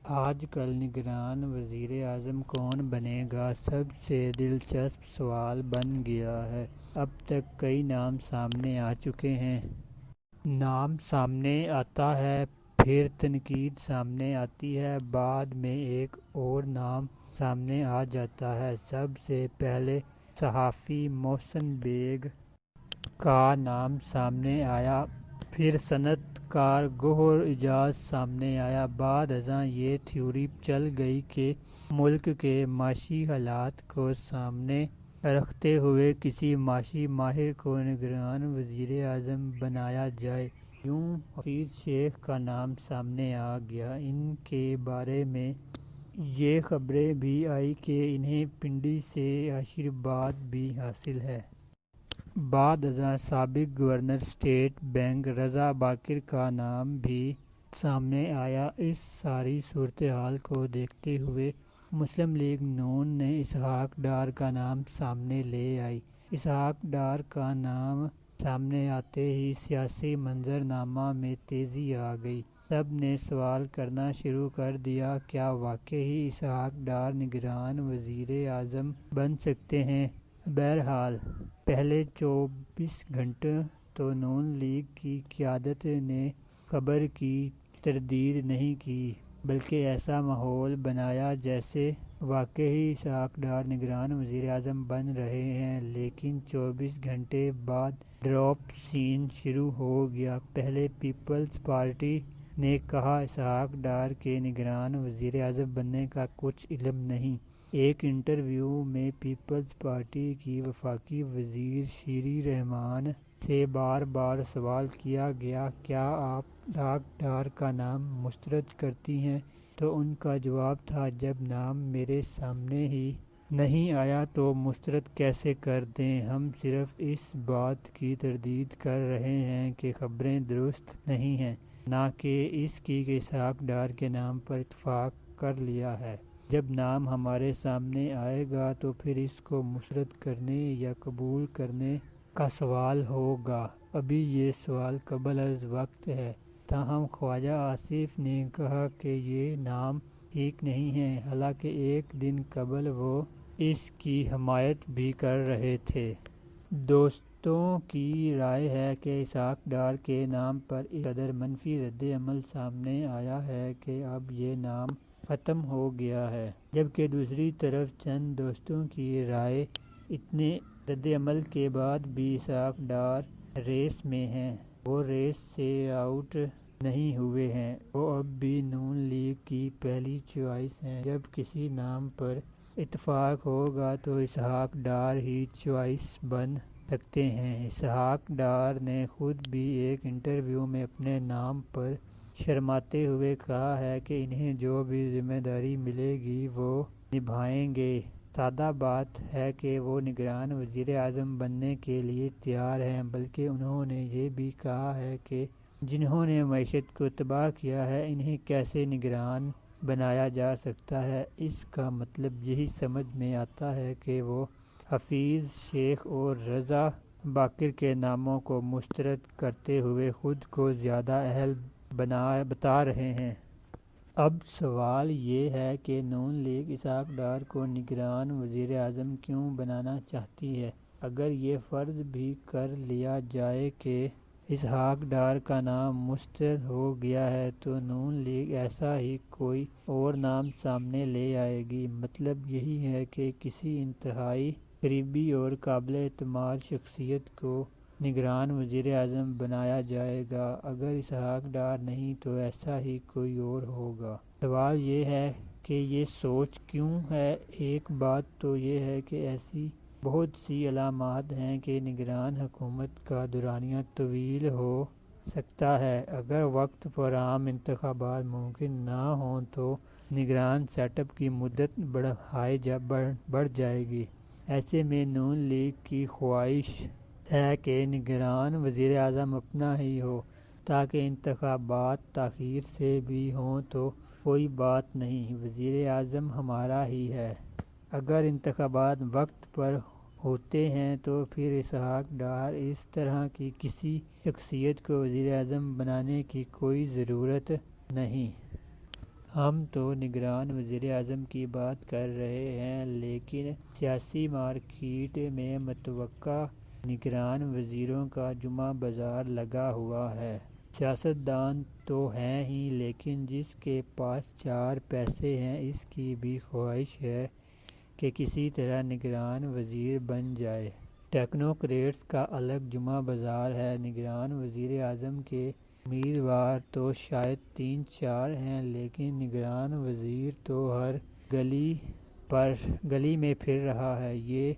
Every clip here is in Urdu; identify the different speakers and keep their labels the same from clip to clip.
Speaker 1: آج کل نگران وزیر اعظم کون بنے گا سب سے دلچسپ سوال بن گیا ہے۔ اب تک کئی نام سامنے آ چکے ہیں۔ نام سامنے آتا ہے، پھر تنقید سامنے آتی ہے، بعد میں ایک اور نام سامنے آ جاتا ہے۔ سب سے پہلے صحافی محسن بیگ کا نام سامنے آیا، پھر صنعت کار گوہر اعجاز سامنے آیا۔ بعد ازاں یہ تھیوری چل گئی کہ ملک کے معاشی حالات کو سامنے رکھتے ہوئے کسی معاشی ماہر کو نگران وزیر اعظم بنایا جائے۔ یوں حفیظ شیخ کا نام سامنے آ گیا۔ ان کے بارے میں یہ خبریں بھی آئیں کہ انہیں پنڈی سے آشیرواد بھی حاصل ہے۔ بعد ازاں سابق گورنر اسٹیٹ بینک رضا باقر کا نام بھی سامنے آیا۔ اس ساری صورتحال کو دیکھتے ہوئے مسلم لیگ نون نے اسحاق ڈار کا نام سامنے لے آئی۔ اسحاق ڈار کا نام سامنے آتے ہی سیاسی منظرنامہ میں تیزی آ گئی۔ سب نے سوال کرنا شروع کر دیا، کیا واقعی اسحاق ڈار نگران وزیر اعظم بن سکتے ہیں؟ بہرحال پہلے 24 گھنٹوں تو نون لیگ کی قیادت نے خبر کی تردید نہیں کی، بلکہ ایسا ماحول بنایا جیسے واقعی اسحاق ڈار نگران وزیر اعظم بن رہے ہیں۔ لیکن 24 گھنٹے بعد ڈراپ سین شروع ہو گیا۔ پہلے پیپلز پارٹی نے کہا اسحاق ڈار کے نگران وزیر اعظم بننے کا کچھ علم نہیں۔ ایک انٹرویو میں پیپلز پارٹی کی وفاقی وزیر شیری رحمان سے بار بار سوال کیا گیا، کیا آپ اسحاق ڈار کا نام مسترد کرتی ہیں؟ تو ان کا جواب تھا، جب نام میرے سامنے ہی نہیں آیا تو مسترد کیسے کر دیں؟ ہم صرف اس بات کی تردید کر رہے ہیں کہ خبریں درست نہیں ہیں، نہ کہ اس کی کہ اسحاق ڈار کے نام پر اتفاق کر لیا ہے۔ جب نام ہمارے سامنے آئے گا تو پھر اس کو مسترد کرنے یا قبول کرنے کا سوال ہوگا۔ ابھی یہ سوال قبل از وقت ہے۔ تاہم خواجہ آصف نے کہا کہ یہ نام ٹھیک نہیں ہے، حالانکہ ایک دن قبل وہ اس کی حمایت بھی کر رہے تھے۔ دوستوں کی رائے ہے کہ اسحاق ڈار کے نام پر اس قدر منفی رد عمل سامنے آیا ہے کہ اب یہ نام ختم ہو گیا ہے، جبکہ دوسری طرف چند دوستوں کی رائے اتنے رد عمل کے بعد بھی اسحاق ڈار ریس میں ہیں، وہ ریس سے آؤٹ نہیں ہوئے ہیں، وہ اب بھی نون لیگ کی پہلی چوائس ہیں۔ جب کسی نام پر اتفاق ہوگا تو اسحاق ڈار ہی چوائس بن سکتے ہیں۔ اسحاق ڈار نے خود بھی ایک انٹرویو میں اپنے نام پر شرماتے ہوئے کہا ہے کہ انہیں جو بھی ذمہ داری ملے گی وہ نبھائیں گے۔ سادہ بات ہے کہ وہ نگران وزیر اعظم بننے کے لیے تیار ہیں، بلکہ انہوں نے یہ بھی کہا ہے کہ جنہوں نے معیشت کو تباہ کیا ہے انہیں کیسے نگران بنایا جا سکتا ہے۔ اس کا مطلب یہی سمجھ میں آتا ہے کہ وہ حفیظ شیخ اور رضا باقر کے ناموں کو مسترد کرتے ہوئے خود کو زیادہ اہل بتا رہے ہیں۔ اب سوال یہ ہے کہ نون لیگ اسحاق ڈار کو نگران وزیر اعظم کیوں بنانا چاہتی ہے؟ اگر یہ فرض بھی کر لیا جائے کہ اسحاق ڈار کا نام مسترد ہو گیا ہے تو نون لیگ ایسا ہی کوئی اور نام سامنے لے آئے گی۔ مطلب یہی ہے کہ کسی انتہائی قریبی اور قابل اعتماد شخصیت کو نگران وزیر اعظم بنایا جائے گا۔ اگر اسحاق ڈار نہیں تو ایسا ہی کوئی اور ہوگا۔ سوال یہ ہے کہ یہ سوچ کیوں ہے؟ ایک بات تو یہ ہے کہ ایسی بہت سی علامات ہیں کہ نگران حکومت کا دورانیہ طویل ہو سکتا ہے۔ اگر وقت پر عام انتخابات ممکن نہ ہوں تو نگران سیٹ اپ کی مدت بڑھ جائے گی۔ ایسے میں نون لیگ کی خواہش ہے کہ نگران وزیر اعظم اپنا ہی ہو، تاکہ انتخابات تاخیر سے بھی ہوں تو کوئی بات نہیں، وزیر اعظم ہمارا ہی ہے۔ اگر انتخابات وقت پر ہوتے ہیں تو پھر اسحاق ڈار اس طرح کی کسی شخصیت کو وزیر اعظم بنانے کی کوئی ضرورت نہیں۔ ہم تو نگران وزیر اعظم کی بات کر رہے ہیں، لیکن سیاسی مارکیٹ میں متوقع نگران وزیروں کا جمعہ بازار لگا ہوا ہے۔ سیاستدان تو ہیں ہی، لیکن جس کے پاس چار پیسے ہیں اس کی بھی خواہش ہے کہ کسی طرح نگران وزیر بن جائے۔ ٹیکنوکریٹس کا الگ جمعہ بازار ہے۔ نگران وزیر اعظم کے امیدوار تو شاید 3-4 ہیں، لیکن نگران وزیر تو ہر گلی میں پھر رہا ہے۔ یہ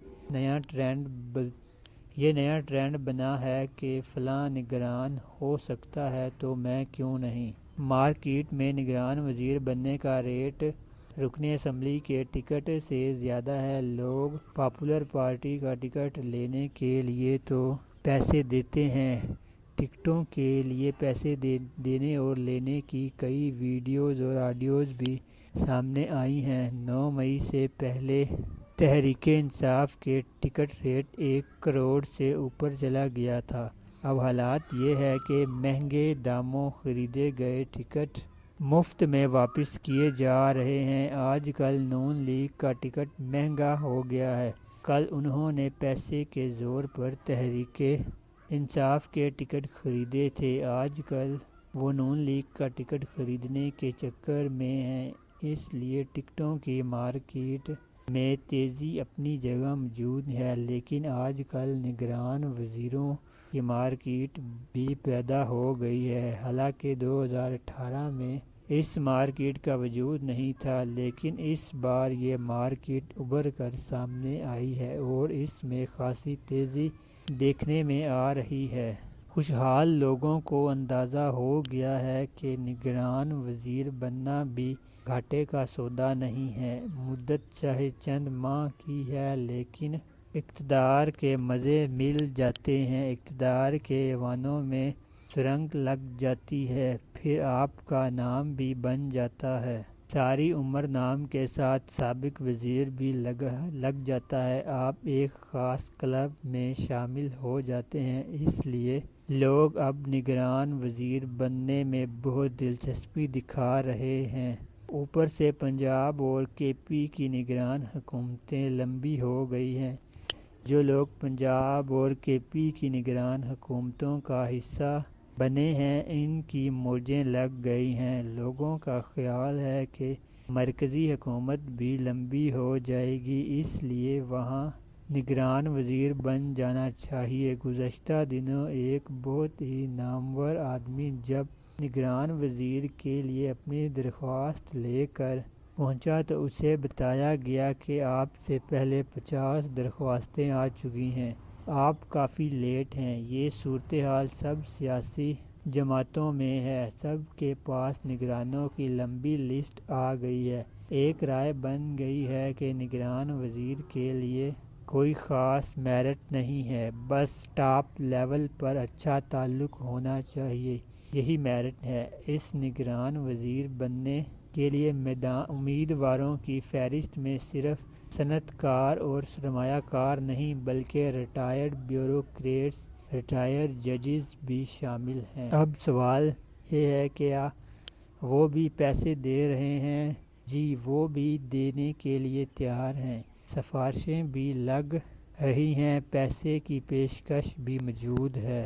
Speaker 1: نیا ٹرینڈ بنا ہے کہ فلاں نگران ہو سکتا ہے تو میں کیوں نہیں۔ مارکیٹ میں نگران وزیر بننے کا ریٹ رکن اسمبلی کے ٹکٹ سے زیادہ ہے۔ لوگ پاپولر پارٹی کا ٹکٹ لینے کے لیے تو پیسے دیتے ہیں۔ ٹکٹوں کے لیے پیسے دینے اور لینے کی کئی ویڈیوز اور آڈیوز بھی سامنے آئی ہیں۔ 9 مئی سے پہلے تحریک انصاف کے ٹکٹ ریٹ 1 کروڑ سے اوپر چلا گیا تھا۔ اب حالات یہ ہے کہ مہنگے داموں خریدے گئے ٹکٹ مفت میں واپس کیے جا رہے ہیں۔ آج کل نون لیگ کا ٹکٹ مہنگا ہو گیا ہے۔ کل انہوں نے پیسے کے زور پر تحریک انصاف کے ٹکٹ خریدے تھے، آج کل وہ نون لیگ کا ٹکٹ خریدنے کے چکر میں ہیں۔ اس لیے ٹکٹوں کی مارکیٹ میں تیزی اپنی جگہ موجود ہے، لیکن آج کل نگران وزیروں کی مارکیٹ بھی پیدا ہو گئی ہے۔ حالانکہ 2018 میں اس مارکیٹ کا وجود نہیں تھا، لیکن اس بار یہ مارکیٹ ابھر کر سامنے آئی ہے اور اس میں خاصی تیزی دیکھنے میں آ رہی ہے۔ خوشحال لوگوں کو اندازہ ہو گیا ہے کہ نگران وزیر بننا بھی گھاٹے کا سودا نہیں ہے۔ مدت چاہے چند ماہ کی ہے، لیکن اقتدار کے مزے مل جاتے ہیں، اقتدار کے ایوانوں میں سرنگ لگ جاتی ہے، پھر آپ کا نام بھی بن جاتا ہے۔ ساری عمر نام کے ساتھ سابق وزیر بھی لگ جاتا ہے۔ آپ ایک خاص کلب میں شامل ہو جاتے ہیں، اس لیے لوگ اب نگران وزیر بننے میں بہت دلچسپی دکھا رہے ہیں۔ اوپر سے پنجاب اور کے پی کی نگران حکومتیں لمبی ہو گئی ہیں۔ جو لوگ پنجاب اور کے پی کی نگران حکومتوں کا حصہ بنے ہیں، ان کی موجیں لگ گئی ہیں۔ لوگوں کا خیال ہے کہ مرکزی حکومت بھی لمبی ہو جائے گی، اس لیے وہاں نگران وزیر بن جانا چاہیے۔ گزشتہ دنوں ایک بہت ہی نامور آدمی جب نگران وزیر کے لیے اپنی درخواست لے کر پہنچا تو اسے بتایا گیا کہ آپ سے پہلے 50 درخواستیں آ چکی ہیں، آپ کافی لیٹ ہیں۔ یہ صورتحال سب سیاسی جماعتوں میں ہے، سب کے پاس نگرانوں کی لمبی لسٹ آ گئی ہے۔ ایک رائے بن گئی ہے کہ نگران وزیر کے لیے کوئی خاص میرٹ نہیں ہے، بس ٹاپ لیول پر اچھا تعلق ہونا چاہیے، یہی میرٹ ہے۔ اس نگران وزیر بننے کے لیے امیدواروں کی فہرست میں صرف صنعت کار اور سرمایہ کار نہیں بلکہ ریٹائرڈ بیوروکریٹس، ریٹائرڈ ججز بھی شامل ہیں۔ اب سوال یہ ہے کہ کیا وہ بھی پیسے دے رہے ہیں؟ جی، وہ بھی دینے کے لیے تیار ہیں، سفارشیں بھی لگ رہی ہیں، پیسے کی پیشکش بھی موجود ہے۔